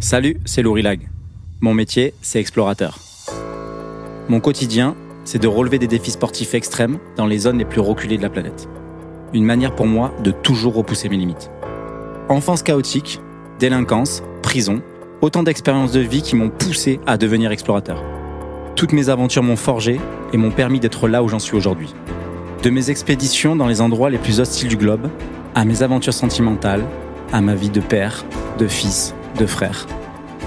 Salut, c'est Lourilag. Mon métier, c'est explorateur. Mon quotidien, c'est de relever des défis sportifs extrêmes dans les zones les plus reculées de la planète. Une manière pour moi de toujours repousser mes limites. Enfance chaotique, délinquance, prison, autant d'expériences de vie qui m'ont poussé à devenir explorateur. Toutes mes aventures m'ont forgé et m'ont permis d'être là où j'en suis aujourd'hui. De mes expéditions dans les endroits les plus hostiles du globe, à mes aventures sentimentales, à ma vie de père, de fils, de frère.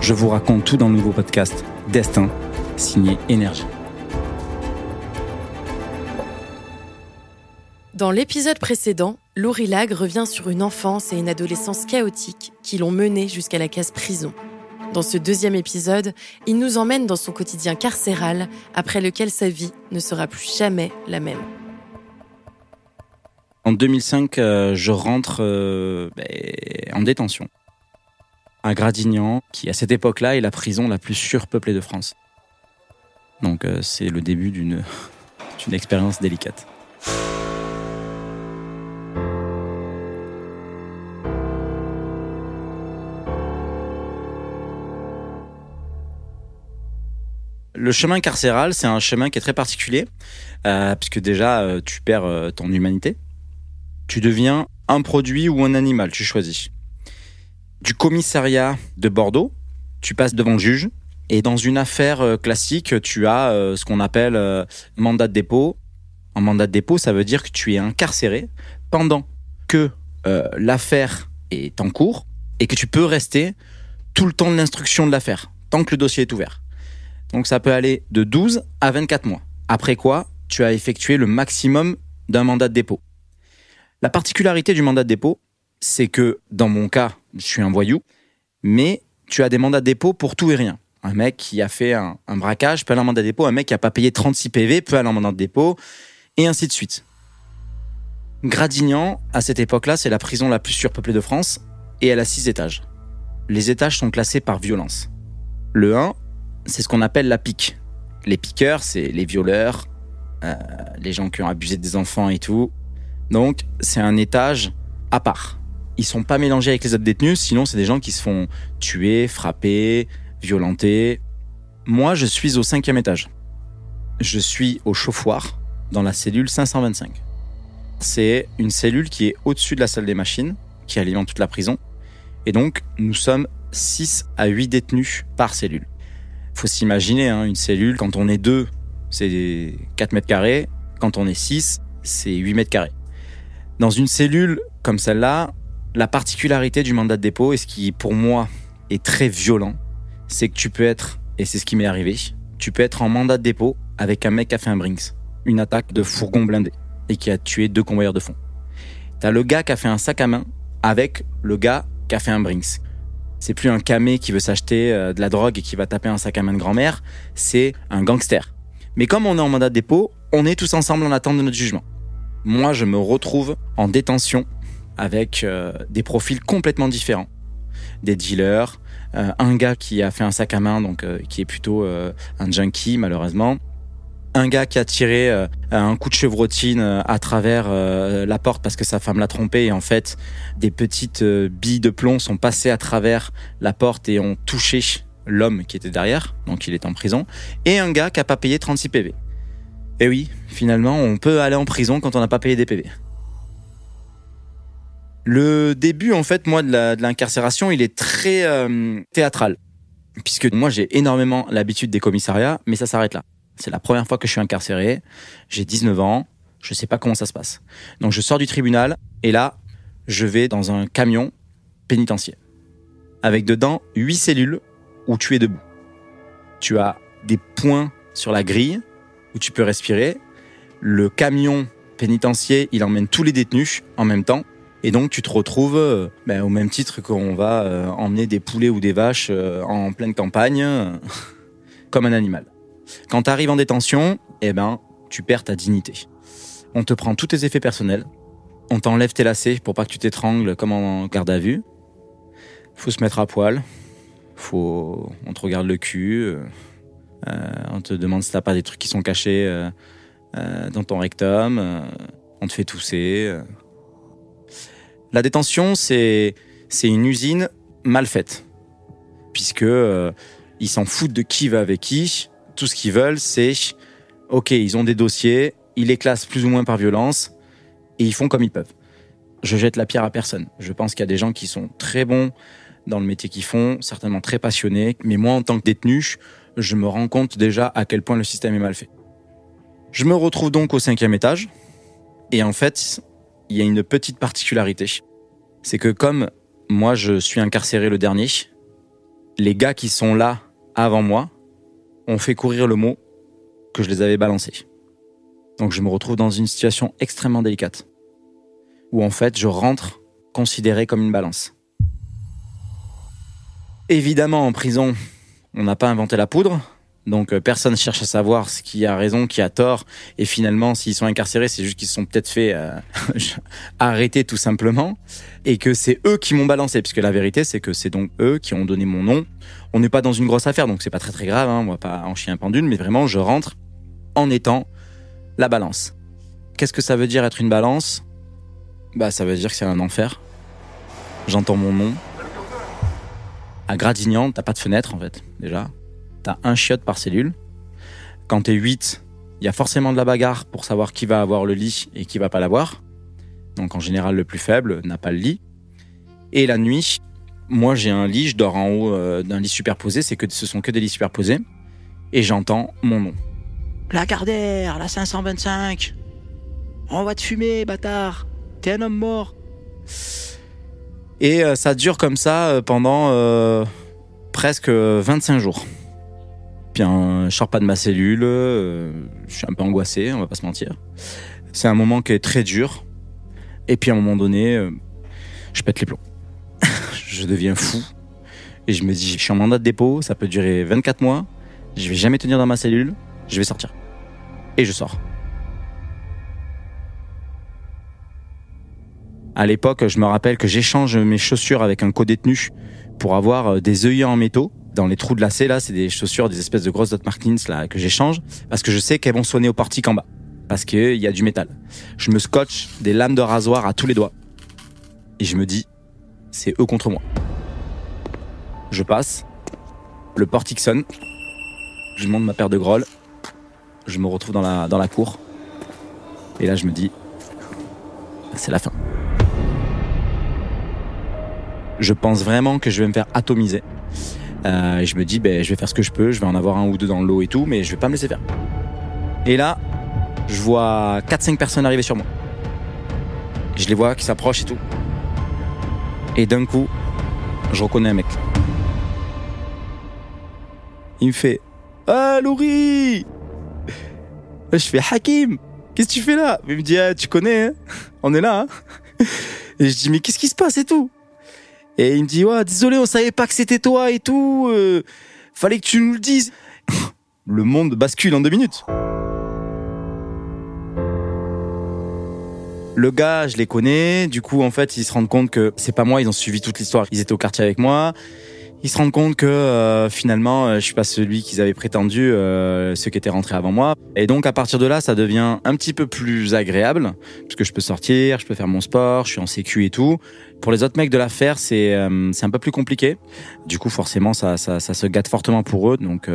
Je vous raconte tout dans le nouveau podcast Destin, signé Énergie. Dans l'épisode précédent, Lourilag revient sur une enfance et une adolescence chaotiques qui l'ont mené jusqu'à la case prison. Dans ce deuxième épisode, il nous emmène dans son quotidien carcéral, après lequel sa vie ne sera plus jamais la même. En 2005, je rentre en détention à Gradignan, qui à cette époque-là est la prison la plus surpeuplée de France. Donc c'est le début d'une expérience délicate. Le chemin carcéral, c'est un chemin qui est très particulier, puisque déjà, tu perds ton humanité. Tu deviens un produit ou un animal, tu choisis. Du commissariat de Bordeaux, tu passes devant le juge, et dans une affaire classique, tu as ce qu'on appelle mandat de dépôt. Un mandat de dépôt, ça veut dire que tu es incarcéré pendant que l'affaire est en cours, et que tu peux rester tout le temps de l'instruction de l'affaire, tant que le dossier est ouvert. Donc ça peut aller de 12 à 24 mois. Après quoi, tu as effectué le maximum d'un mandat de dépôt. La particularité du mandat de dépôt, c'est que dans mon cas, je suis un voyou, mais tu as des mandats de dépôt pour tout et rien. Un mec qui a fait un braquage peut aller en mandat de dépôt, un mec qui n'a pas payé 36 PV peut aller en mandat de dépôt, et ainsi de suite. Gradignan, à cette époque-là, c'est la prison la plus surpeuplée de France, et elle a 6 étages. Les étages sont classés par violence. Le 1, c'est ce qu'on appelle la pique. Les piqueurs, c'est les violeurs, les gens qui ont abusé des enfants et tout. Donc, c'est un étage à part. Ils sont pas mélangés avec les autres détenus, sinon c'est des gens qui se font tuer, frapper, violenter. Moi, je suis au 5e étage. Je suis au chauffoir, dans la cellule 525. C'est une cellule qui est au-dessus de la salle des machines, qui alimente toute la prison. Et donc, nous sommes 6 à 8 détenus par cellule. Faut s'imaginer, une cellule, quand on est 2, c'est 4 mètres carrés. Quand on est 6, c'est 8 mètres carrés. Dans une cellule comme celle-là, la particularité du mandat de dépôt, et ce qui pour moi est très violent, c'est que tu peux être, et c'est ce qui m'est arrivé, tu peux être en mandat de dépôt avec un mec qui a fait un Brinks, une attaque de fourgon blindé, et qui a tué 2 convoyeurs de fond. T'as le gars qui a fait un sac à main avec le gars qui a fait un Brinks. C'est plus un camé qui veut s'acheter de la drogue et qui va taper un sac à main de grand-mère, c'est un gangster. Mais comme on est en mandat de dépôt, on est tous ensemble en attente de notre jugement. Moi, je me retrouve en détention avec des profils complètement différents. Des dealers, un gars qui a fait un sac à main, donc qui est plutôt un junkie malheureusement. Un gars qui a tiré un coup de chevrotine à travers la porte parce que sa femme l'a trompé, et en fait, des petites billes de plomb sont passées à travers la porte et ont touché l'homme qui était derrière, donc il est en prison. Et un gars qui n'a pas payé 36 PV. Et oui, finalement, on peut aller en prison quand on n'a pas payé des PV. Le début, en fait, moi, de l'incarcération, il est très théâtral. Puisque moi, j'ai énormément l'habitude des commissariats, mais ça s'arrête là. C'est la première fois que je suis incarcéré. J'ai 19 ans. Je sais pas comment ça se passe. Donc, je sors du tribunal, et là, je vais dans un camion pénitentiaire. Avec dedans 8 cellules où tu es debout. Tu as des points sur la grille où tu peux respirer. Le camion pénitentiaire, il emmène tous les détenus en même temps. Et donc, tu te retrouves au même titre qu'on va emmener des poulets ou des vaches en pleine campagne, comme un animal. Quand tu arrives en détention, tu perds ta dignité. On te prend tous tes effets personnels. On t'enlève tes lacets pour pas que tu t'étrangles comme en garde à vue. Faut se mettre à poil. On te regarde le cul. On te demande si t'as pas des trucs qui sont cachés dans ton rectum. On te fait tousser. La détention, c'est une usine mal faite. puisque ils s'en foutent de qui va avec qui. Tout ce qu'ils veulent, c'est ok, ils ont des dossiers, ils les classent plus ou moins par violence et ils font comme ils peuvent. Je jette la pierre à personne. Je pense qu'il y a des gens qui sont très bons dans le métier qu'ils font, certainement très passionnés, mais moi, en tant que détenu, je me rends compte déjà à quel point le système est mal fait. Je me retrouve donc au 5e étage, et en fait, il y a une petite particularité. C'est que comme moi, je suis incarcéré le dernier, les gars qui sont là avant moi ont fait courir le mot que je les avais balancés. Donc je me retrouve dans une situation extrêmement délicate, où en fait, je rentre considéré comme une balance. Évidemment, en prison, on n'a pas inventé la poudre, donc personne cherche à savoir ce qui a raison, qui a tort, et finalement, s'ils sont incarcérés, c'est juste qu'ils se sont peut-être fait arrêter tout simplement, et que c'est eux qui m'ont balancé, puisque la vérité, c'est que c'est donc eux qui ont donné mon nom. On n'est pas dans une grosse affaire, donc c'est pas très très grave, on va pas en chier un pendule, mais vraiment, je rentre en étant la balance. Qu'est-ce que ça veut dire être une balance ? Ça veut dire que c'est un enfer. J'entends mon nom. À Gradignan, t'as pas de fenêtre en fait, déjà. T'as un chiotte par cellule. Quand t'es 8, il y a forcément de la bagarre pour savoir qui va avoir le lit et qui va pas l'avoir. Donc en général, le plus faible n'a pas le lit. Et la nuit, moi j'ai un lit, je dors en haut d'un lit superposé, ce sont que des lits superposés. Et j'entends mon nom. Lagardère, la 525. On va te fumer, bâtard. T'es un homme mort. Et ça dure comme ça pendant presque 25 jours. Puis je sors pas de ma cellule, je suis un peu angoissé, on va pas se mentir. C'est un moment qui est très dur. Et puis à un moment donné, je pète les plombs. Je deviens fou. Et je me dis, je suis en mandat de dépôt, ça peut durer 24 mois, je vais jamais tenir dans ma cellule, je vais sortir. Et je sors. À l'époque, je me rappelle que j'échange mes chaussures avec un co-détenu pour avoir des œillets en métaux. Dans les trous de lacets, là, c'est des chaussures, des espèces de grosses Doc Martens là, que j'échange, parce que je sais qu'elles vont sonner au portique en bas, parce qu'il y a du métal. Je me scotche des lames de rasoir à tous les doigts. Et je me dis, c'est eux contre moi. Je passe, le portique sonne, je demande ma paire de grolles, je me retrouve dans la cour, et là je me dis, c'est la fin. Je pense vraiment que je vais me faire atomiser. Et je me dis, je vais faire ce que je peux, je vais en avoir un ou deux dans le lot et tout, mais je vais pas me laisser faire. Et là, je vois 4-5 personnes arriver sur moi. Je les vois qui s'approchent et tout. Et d'un coup, je reconnais un mec. Il me fait « Ah, Louri !» Je fais « Hakim, qu'est-ce que tu fais là ?» Il me dit « Tu connais, hein, on est là. Hein ?» Et je dis « Mais qu'est-ce qui se passe et tout ?» Et il me dit « Ouais, désolé, on savait pas que c'était toi et tout. Fallait que tu nous le dises. » Le monde bascule en 2 minutes. Le gars, je les connais. Du coup, en fait, ils se rendent compte que c'est pas moi. Ils ont suivi toute l'histoire. Ils étaient au quartier avec moi. Ils se rendent compte que finalement, je suis pas celui qu'ils avaient prétendu, ceux qui étaient rentrés avant moi. Et donc, à partir de là, ça devient un petit peu plus agréable, puisque je peux sortir, je peux faire mon sport, je suis en sécu et tout. Pour les autres mecs de l'affaire, c'est un peu plus compliqué. Du coup, forcément, ça se gâte fortement pour eux. Donc,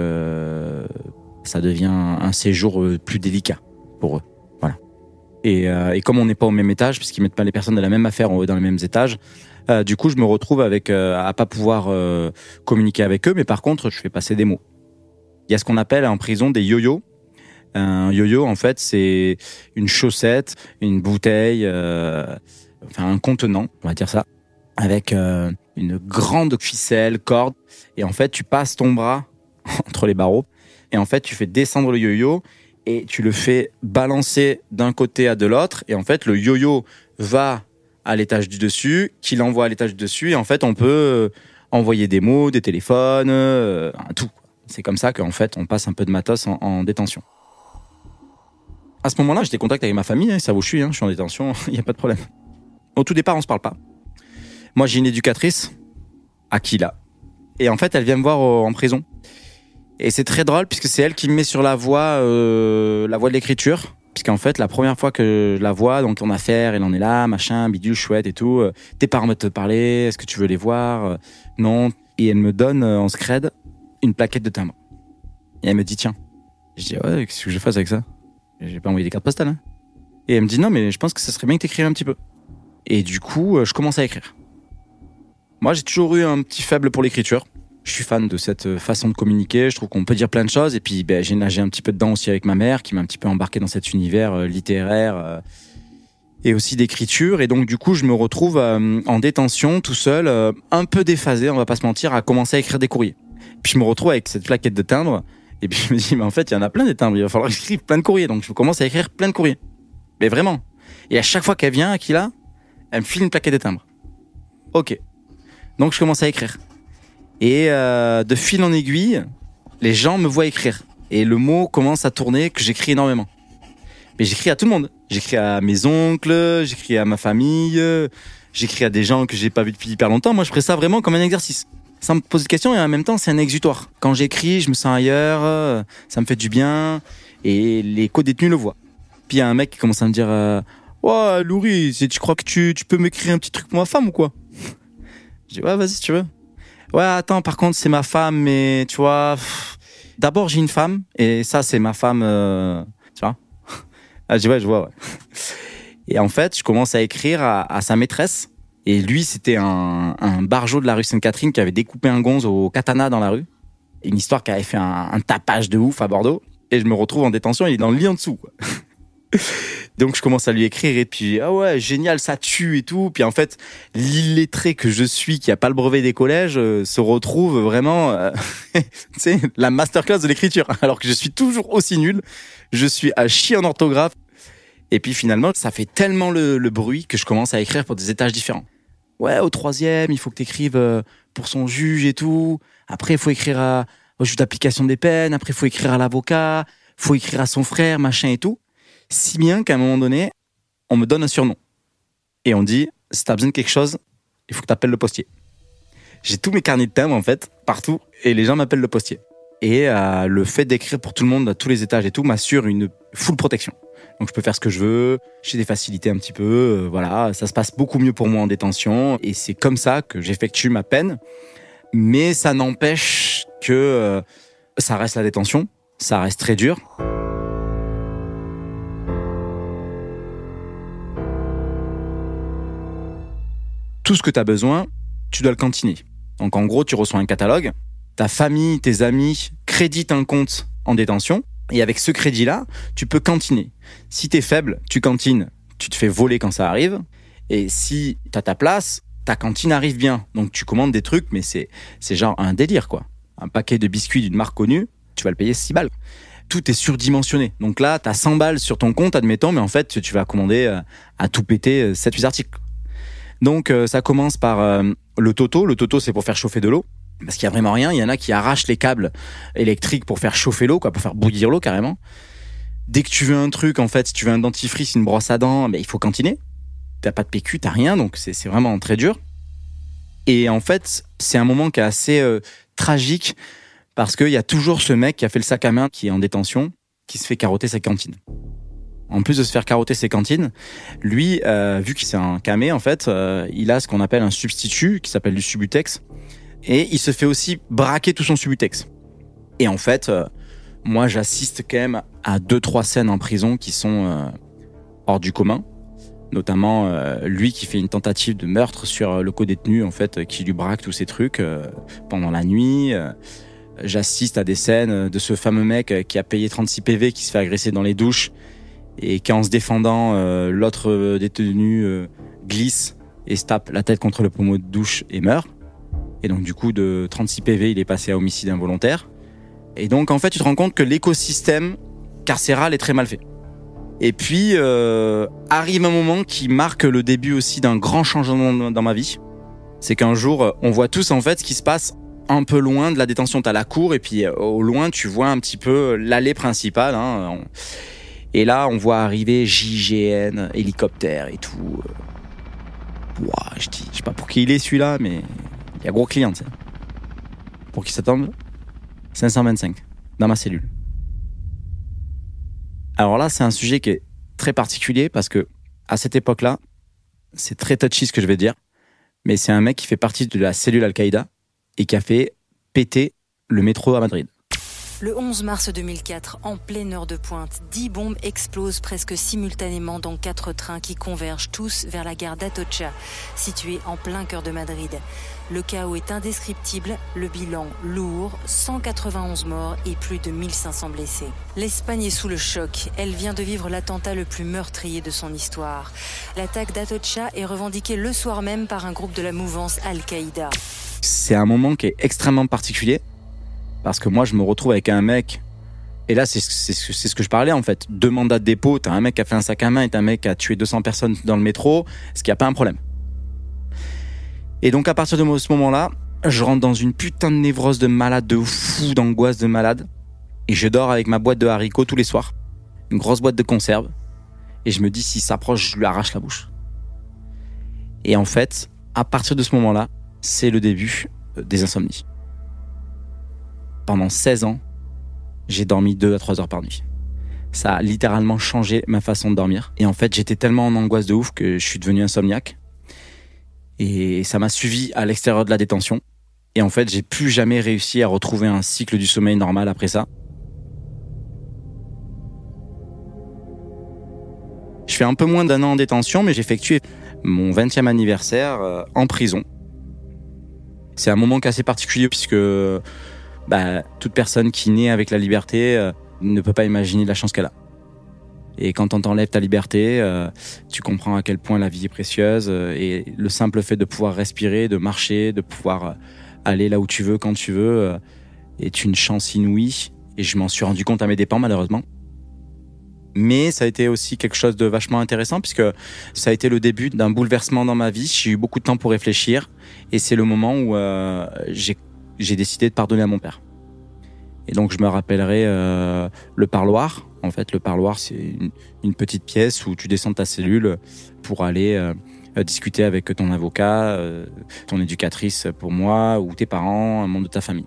ça devient un séjour plus délicat pour eux. Voilà. Et comme on n'est pas au même étage, puisqu'ils mettent pas les personnes de la même affaire dans les mêmes étages, du coup, je me retrouve à pas pouvoir communiquer avec eux, mais par contre, je fais passer des mots. Il y a ce qu'on appelle en prison des yo-yo. Un yo-yo, en fait, c'est une chaussette, une bouteille, un contenant, on va dire ça, avec une grande ficelle, corde. Et en fait, tu passes ton bras entre les barreaux. Et en fait, tu fais descendre le yo-yo et tu le fais balancer d'un côté à de l'autre. Et en fait, le yo-yo va à l'étage du dessus, qui l'envoie à l'étage du dessus, et en fait, on peut envoyer des mots, des téléphones, tout. C'est comme ça qu'en fait, on passe un peu de matos en détention. À ce moment-là, j'étais en contact avec ma famille, ils savent où je suis en détention, il n'y a pas de problème. Au tout départ, on se parle pas. Moi, j'ai une éducatrice, Akila, et en fait, elle vient me voir en prison. Et c'est très drôle, puisque c'est elle qui me met sur la voie de l'écriture. Puisqu'en fait, la première fois que je la vois, donc en affaire, elle en est là, machin, bidule, chouette et tout. Tes parents veulent te parler, est-ce que tu veux les voir ? Non. Et elle me donne en scred une plaquette de timbre. Et elle me dit, tiens. Je dis, ouais, qu'est-ce que je fasse avec ça? J'ai pas envoyé des cartes postales. Hein. Et elle me dit, non, mais je pense que ça serait bien que t'écrives un petit peu. Et du coup, je commence à écrire. Moi, j'ai toujours eu un petit faible pour l'écriture. Je suis fan de cette façon de communiquer. Je trouve qu'on peut dire plein de choses. Et puis, j'ai nagé un petit peu dedans aussi avec ma mère, qui m'a un petit peu embarqué dans cet univers littéraire et aussi d'écriture. Et donc, du coup, je me retrouve en détention, tout seul, un peu déphasé, on va pas se mentir, à commencer à écrire des courriers. Puis, je me retrouve avec cette plaquette de timbre. Et puis, je me dis, mais en fait, il y en a plein des timbres. Il va falloir que j'écrive plein de courriers. Donc, je commence à écrire plein de courriers. Mais vraiment. Et à chaque fois qu'elle vient, Aquila, elle me file une plaquette de timbre. Ok. Donc, je commence à écrire. Et de fil en aiguille, les gens me voient écrire. Et le mot commence à tourner que j'écris énormément. Mais j'écris à tout le monde. J'écris à mes oncles, j'écris à ma famille, j'écris à des gens que j'ai pas vus depuis hyper longtemps. Moi, je ferais ça vraiment comme un exercice. Sans me poser de questions et en même temps, c'est un exutoire. Quand j'écris, je me sens ailleurs, ça me fait du bien et les co-détenus le voient. Puis il y a un mec qui commence à me dire ouais, Louri, tu crois que tu peux m'écrire un petit truc pour ma femme ou quoi? Je dis ouais, vas-y si tu veux. Ouais, attends, par contre, c'est ma femme, mais tu vois, d'abord j'ai une femme et ça c'est ma femme, tu vois. Ah, je dis ouais, je vois, ouais. Et en fait, je commence à écrire à sa maîtresse. Et lui, c'était un barjot de la rue Sainte-Catherine qui avait découpé un gonze au katana dans la rue. Une histoire qui avait fait un tapage de ouf à Bordeaux. Et je me retrouve en détention, il est dans le lit en dessous, quoi. Donc je commence à lui écrire et puis ah ouais, génial, ça tue et tout. Puis en fait, l'illettré que je suis, qui a pas le brevet des collèges, se retrouve vraiment, tu sais, la masterclass de l'écriture. Alors que je suis toujours aussi nul. Je suis à chier en orthographe. Et puis finalement, ça fait tellement le bruit que je commence à écrire pour des étages différents. Ouais, au 3e, il faut que t'écrives pour son juge et tout. Après, il faut écrire au juge d'application des peines. Après, il faut écrire à l'avocat. Il faut écrire à son frère, machin et tout. Si bien qu'à un moment donné, on me donne un surnom. Et on dit, si t'as besoin de quelque chose, il faut que t'appelles le postier. J'ai tous mes carnets de timbres, en fait, partout. Et les gens m'appellent le postier. Et le fait d'écrire pour tout le monde, à tous les étages et tout, m'assure une full protection. Donc je peux faire ce que je veux, j'ai des facilités un petit peu, voilà, ça se passe beaucoup mieux pour moi en détention et c'est comme ça que j'effectue ma peine. Mais ça n'empêche que ça reste la détention, ça reste très dur. Tout ce que tu as besoin, tu dois le cantiner. Donc en gros, tu reçois un catalogue, ta famille, tes amis créditent un compte en détention. Et avec ce crédit-là, tu peux cantiner. Si t'es faible, tu cantines, tu te fais voler quand ça arrive. Et si t'as ta place, ta cantine arrive bien. Donc tu commandes des trucs, mais c'est genre un délire, quoi. Un paquet de biscuits d'une marque connue, tu vas le payer 6 balles. Tout est surdimensionné. Donc là, t'as 100 balles sur ton compte, admettons, mais en fait, tu vas commander à tout péter 7-8 articles. Donc ça commence par le toto. Le toto, c'est pour faire chauffer de l'eau. Parce qu'il y a vraiment rien, il y en a qui arrachent les câbles électriques pour faire chauffer l'eau, quoi, pour faire bouillir l'eau carrément. Dès que tu veux un truc, en fait, si tu veux un dentifrice, une brosse à dents, il faut cantiner. T'as pas de PQ, t'as rien, donc c'est vraiment très dur. Et en fait, c'est un moment qui est assez tragique parce qu'il y a toujours ce mec qui a fait le sac à main, qui est en détention, qui se fait carotter sa cantine. En plus de se faire carotter ses cantines, lui, vu qu'il c'est un camé, en fait, il a ce qu'on appelle un substitut qui s'appelle du Subutex. Et il se fait aussi braquer tout son Subutex. Et en fait, moi, j'assiste quand même à 2-3 scènes en prison qui sont hors du commun. Notamment, lui qui fait une tentative de meurtre sur le co-détenu, en fait, qui lui braque tous ces trucs pendant la nuit. J'assiste à des scènes de ce fameux mec qui a payé 36 PV, qui se fait agresser dans les douches et qui, en se défendant, l'autre détenu glisse et se tape la tête contre le pommeau de douche et meurt. Et donc, du coup, de 36 PV, il est passé à homicide involontaire. Et donc, en fait, tu te rends compte que l'écosystème carcéral est très mal fait. Et puis, arrive un moment qui marque le début aussi d'un grand changement dans ma vie. C'est qu'un jour, on voit tous, en fait, ce qui se passe un peu loin de la détention. T'as la cour, et puis au loin, tu vois un petit peu l'allée principale. Hein. Et là, on voit arriver JGN, hélicoptère et tout. Ouah, je sais pas pour qui il est celui-là, mais... Il y a gros client, tu sais. Pour qui ça tombe 525, dans ma cellule. Alors là, c'est un sujet qui est très particulier parce que, à cette époque-là, c'est très touchy ce que je vais dire, mais c'est un mec qui fait partie de la cellule Al-Qaïda et qui a fait péter le métro à Madrid. Le 11 mars 2004, en pleine heure de pointe, 10 bombes explosent presque simultanément dans 4 trains qui convergent tous vers la gare d'Atocha, située en plein cœur de Madrid. Le chaos est indescriptible, le bilan lourd, 191 morts et plus de 1500 blessés. L'Espagne est sous le choc. Elle vient de vivre l'attentat le plus meurtrier de son histoire. L'attaque d'Atocha est revendiquée le soir même par un groupe de la mouvance Al-Qaïda. C'est un moment qui est extrêmement particulier parce que moi, je me retrouve avec un mec. Et là, c'est ce que je parlais en fait. 2 mandats de dépôt, t'as un mec qui a fait un sac à main et t'as un mec qui a tué 200 personnes dans le métro. Est-ce qu'il n'y a pas un problème ? Et donc, à partir de ce moment-là, je rentre dans une putain de névrose de malade, de fou, d'angoisse de malade. Et je dors avec ma boîte de haricots tous les soirs. Une grosse boîte de conserve. Et je me dis, s'il s'approche, je lui arrache la bouche. Et en fait, à partir de ce moment-là, c'est le début des insomnies. Pendant 16 ans, j'ai dormi 2 à 3 heures par nuit. Ça a littéralement changé ma façon de dormir. Et en fait, j'étais tellement en angoisse de ouf que je suis devenu insomniaque. Et ça m'a suivi à l'extérieur de la détention. Et en fait, j'ai plus jamais réussi à retrouver un cycle du sommeil normal après ça. Je fais un peu moins d'1 an en détention, mais j'ai effectué mon 20e anniversaire en prison. C'est un moment qui est assez particulier puisque toute personne qui naît avec la liberté ne peut pas imaginer la chance qu'elle a. Et quand on t'enlève ta liberté, tu comprends à quel point la vie est précieuse. Et le simple fait de pouvoir respirer, de marcher, de pouvoir aller là où tu veux, quand tu veux, est une chance inouïe. Et je m'en suis rendu compte à mes dépens, malheureusement. Mais ça a été aussi quelque chose de vachement intéressant puisque ça a été le début d'un bouleversement dans ma vie. J'ai eu beaucoup de temps pour réfléchir. Et c'est le moment où j'ai décidé de pardonner à mon père. Et donc, je me rappellerai le parloir. En fait, le parloir, c'est une petite pièce où tu descends de ta cellule pour aller discuter avec ton avocat, ton éducatrice pour moi, ou tes parents, un membre de ta famille.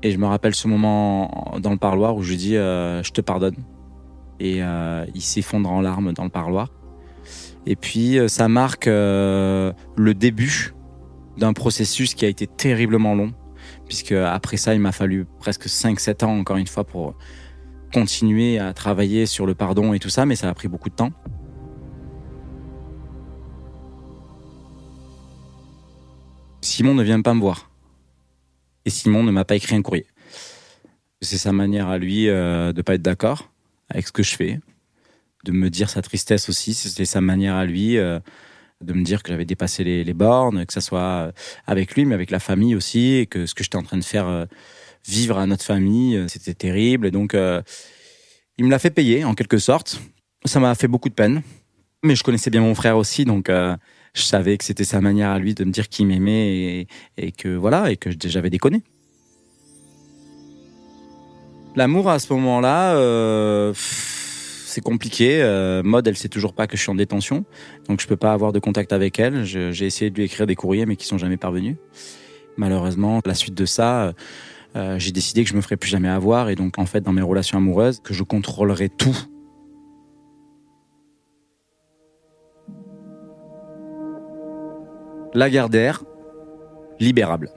Et je me rappelle ce moment dans le parloir où je dis « je te pardonne ». Et il s'effondre en larmes dans le parloir. Et puis, ça marque le début d'un processus qui a été terriblement long. Puisque après ça, il m'a fallu presque 5-7 ans, encore une fois, pour continuer à travailler sur le pardon et tout ça, mais ça a pris beaucoup de temps. Simon ne vient pas me voir. Et Simon ne m'a pas écrit un courrier. C'est sa manière à lui de ne pas être d'accord avec ce que je fais, de me dire sa tristesse aussi. C'était sa manière à lui de me dire que j'avais dépassé les bornes, que ça soit avec lui, mais avec la famille aussi, et que ce que j'étais en train de faire vivre à notre famille, c'était terrible. Et donc, il me l'a fait payer, en quelque sorte. Ça m'a fait beaucoup de peine. Mais je connaissais bien mon frère aussi, donc je savais que c'était sa manière à lui de me dire qu'il m'aimait et que voilà, et que j'avais déconné. L'amour, à ce moment-là... c'est compliqué. Maud, elle sait toujours pas que je suis en détention, donc je peux pas avoir de contact avec elle. J'ai essayé de lui écrire des courriers, mais qui sont jamais parvenus. Malheureusement, la suite de ça, j'ai décidé que je me ferais plus jamais avoir, et donc en fait, dans mes relations amoureuses, que je contrôlerais tout. Lagardère, libérable.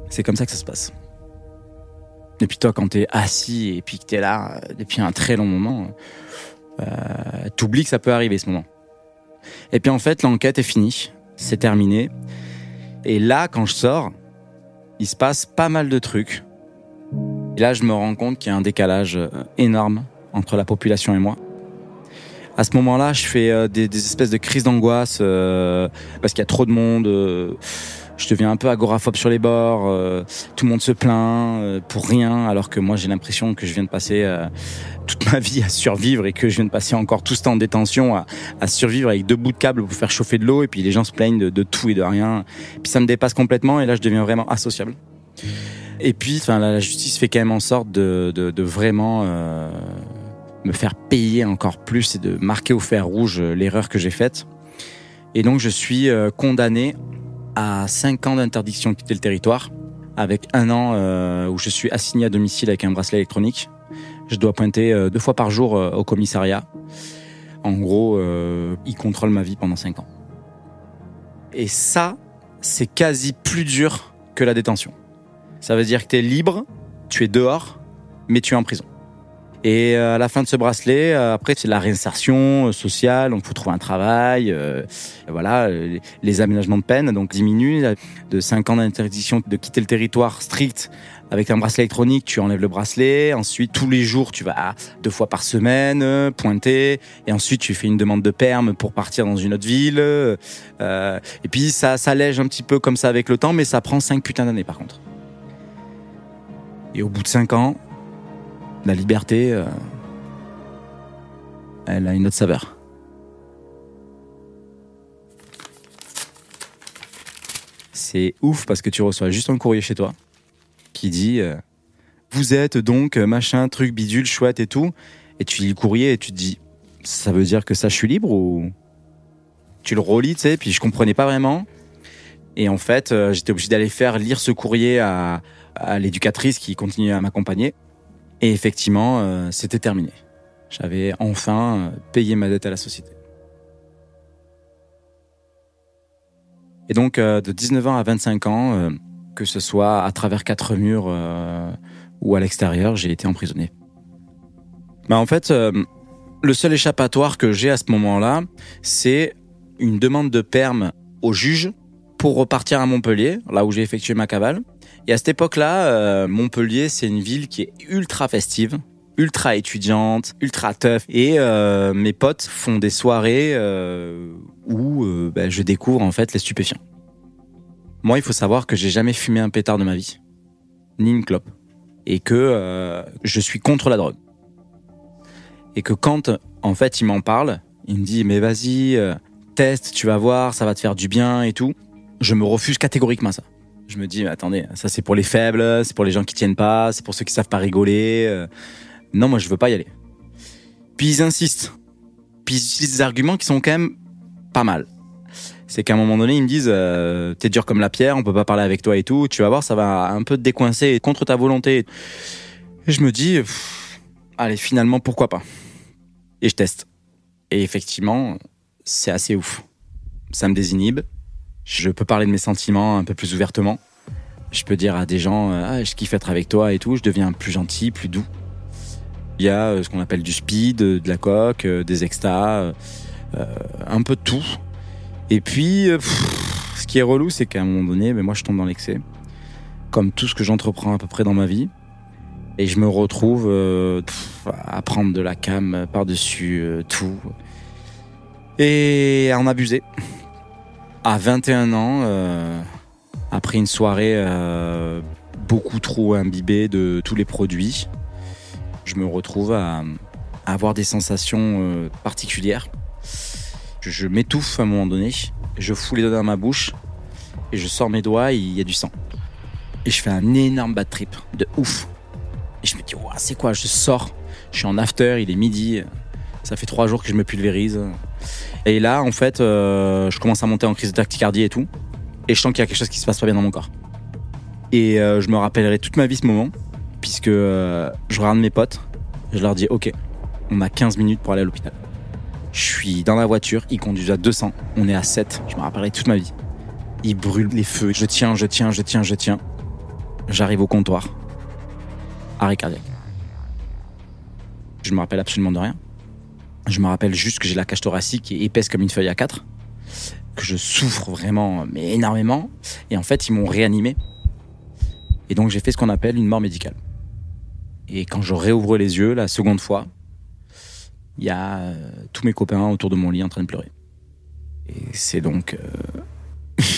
C'est comme ça que ça se passe. Et puis toi, quand t'es assis et puis que t'es là depuis un très long moment, t'oublies que ça peut arriver ce moment. Et puis en fait, l'enquête est finie, c'est terminé. Et là, quand je sors, il se passe pas mal de trucs. Et là, je me rends compte qu'il y a un décalage énorme entre la population et moi. À ce moment-là, je fais des espèces de crises d'angoisse parce qu'il y a trop de monde. Je deviens un peu agoraphobe sur les bords. Tout le monde se plaint pour rien, alors que moi, j'ai l'impression que je viens de passer toute ma vie à survivre et que je viens de passer encore tout ce temps en détention à survivre avec 2 bouts de câble pour faire chauffer de l'eau. Et puis les gens se plaignent de tout et de rien. Puis ça me dépasse complètement et là, je deviens vraiment associable. Et puis, la justice fait quand même en sorte de vraiment me faire payer encore plus et de marquer au fer rouge l'erreur que j'ai faite. Et donc, je suis condamné à 5 ans d'interdiction de quitter le territoire, avec 1 an où je suis assigné à domicile avec un bracelet électronique. Je dois pointer 2 fois par jour au commissariat. En gros, ils contrôlent ma vie pendant 5 ans. Et ça c'est quasi plus dur que la détention. Ça veut dire que tu es libre, tu es dehors, mais tu es en prison. Et à la fin de ce bracelet, après, c'est la réinsertion sociale, donc il faut trouver un travail, voilà, les aménagements de peine donc diminuent de 5 ans d'interdiction de quitter le territoire strict. Avec un bracelet électronique, tu enlèves le bracelet. Ensuite, tous les jours, tu vas 2 fois par semaine pointer. Et ensuite, tu fais une demande de permis pour partir dans une autre ville. Et puis, ça s'allège un petit peu comme ça avec le temps, mais ça prend 5 putains d'années par contre. Et au bout de 5 ans, la liberté, elle a une autre saveur. C'est ouf parce que tu reçois juste un courrier chez toi qui dit vous êtes donc machin, truc, bidule, chouette et tout. Et tu lis le courrier et tu te dis ça veut dire que ça je suis libre ou... Tu le relis, tu sais, puis je comprenais pas vraiment. Et en fait, j'étais obligé d'aller lire ce courrier à l'éducatrice qui continuait à m'accompagner. Et effectivement, c'était terminé. J'avais enfin payé ma dette à la société. Et donc, de 19 ans à 25 ans, que ce soit à travers 4 murs ou à l'extérieur, j'ai été emprisonné. En fait, le seul échappatoire que j'ai à ce moment-là, c'est une demande de permis au juge pour repartir à Montpellier, là où j'ai effectué ma cavale. Et à cette époque-là, Montpellier, c'est une ville qui est ultra festive, ultra étudiante, ultra tough. Et mes potes font des soirées où je découvre en fait les stupéfiants. Moi, il faut savoir que j'ai jamais fumé un pétard de ma vie, ni une clope, et que je suis contre la drogue. Et que quand, en fait, il m'en parle, il me dit « mais vas-y, teste, tu vas voir, ça va te faire du bien et tout », je me refuse catégoriquement ça. Je me dis mais attendez, ça c'est pour les faibles, c'est pour les gens qui tiennent pas, c'est pour ceux qui savent pas rigoler. Non, moi je veux pas y aller. Puis ils insistent. Puis ils utilisent des arguments qui sont quand même pas mal. C'est qu'à un moment donné, ils me disent t'es dur comme la pierre, on peut pas parler avec toi et tout, tu vas voir, ça va un peu te décoincer contre ta volonté. Et je me dis allez, finalement pourquoi pas. Et je teste. Et effectivement, c'est assez ouf. Ça me désinhibe. Je peux parler de mes sentiments un peu plus ouvertement. Je peux dire à des gens je kiffe être avec toi et tout, je deviens plus gentil, plus doux. Il y a ce qu'on appelle du speed, de la coke, des extas, un peu de tout. Et puis, ce qui est relou, c'est qu'à un moment donné, moi je tombe dans l'excès, comme tout ce que j'entreprends à peu près dans ma vie. Et je me retrouve à prendre de la cam par-dessus tout. Et à en abuser. À 21 ans, après une soirée beaucoup trop imbibée de tous les produits, je me retrouve à avoir des sensations particulières. Je m'étouffe à un moment donné, je fous les doigts dans ma bouche et je sors mes doigts et il y a du sang. Et je fais un énorme bad trip de ouf. Et je me dis, c'est quoi? Je sors, je suis en after, il est midi, ça fait 3 jours que je me pulvérise. Et là, en fait, je commence à monter en crise de tachycardie et tout. Et je sens qu'il y a quelque chose qui se passe pas bien dans mon corps. Et je me rappellerai toute ma vie ce moment, puisque je regarde mes potes, je leur dis, ok, on a 15 minutes pour aller à l'hôpital. Je suis dans la voiture, ils conduisent à 200, on est à 7, je me rappellerai toute ma vie. Ils brûlent les feux, je tiens. J'arrive au comptoir, arrêt cardiaque. Je me rappelle absolument de rien. Je me rappelle juste que j'ai la cage thoracique qui est épaisse comme une feuille A4, que je souffre vraiment, mais énormément. Et en fait, ils m'ont réanimé. Et donc, j'ai fait ce qu'on appelle une mort médicale. Et quand je réouvre les yeux, la seconde fois, il y a tous mes copains autour de mon lit en train de pleurer. Et c'est donc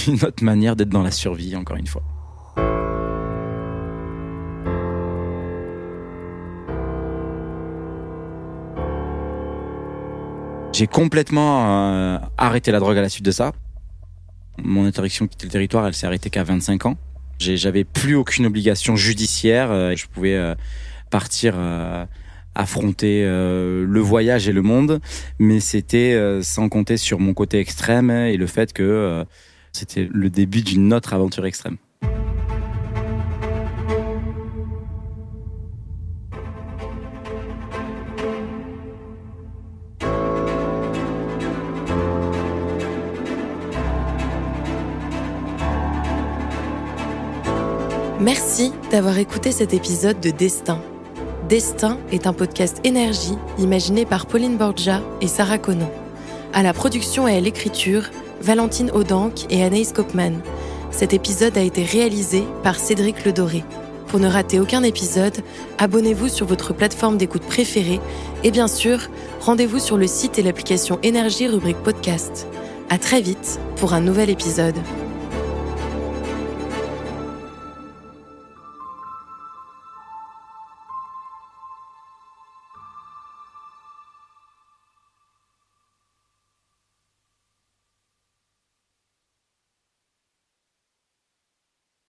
une autre manière d'être dans la survie, encore une fois. J'ai complètement arrêté la drogue à la suite de ça. Mon interdiction de quitter le territoire, elle s'est arrêtée qu'à 25 ans. J'avais plus aucune obligation judiciaire. Je pouvais partir affronter le voyage et le monde, mais c'était sans compter sur mon côté extrême et le fait que c'était le début d'une autre aventure extrême. Merci d'avoir écouté cet épisode de Destin. Destin est un podcast énergie imaginé par Pauline Borgia et Sarah Conan. À la production et à l'écriture, Valentine Audanque et Anaïs Kopman. Cet épisode a été réalisé par Cédric Ledoré. Pour ne rater aucun épisode, abonnez-vous sur votre plateforme d'écoute préférée et bien sûr, rendez-vous sur le site et l'application Énergie rubrique podcast. À très vite pour un nouvel épisode.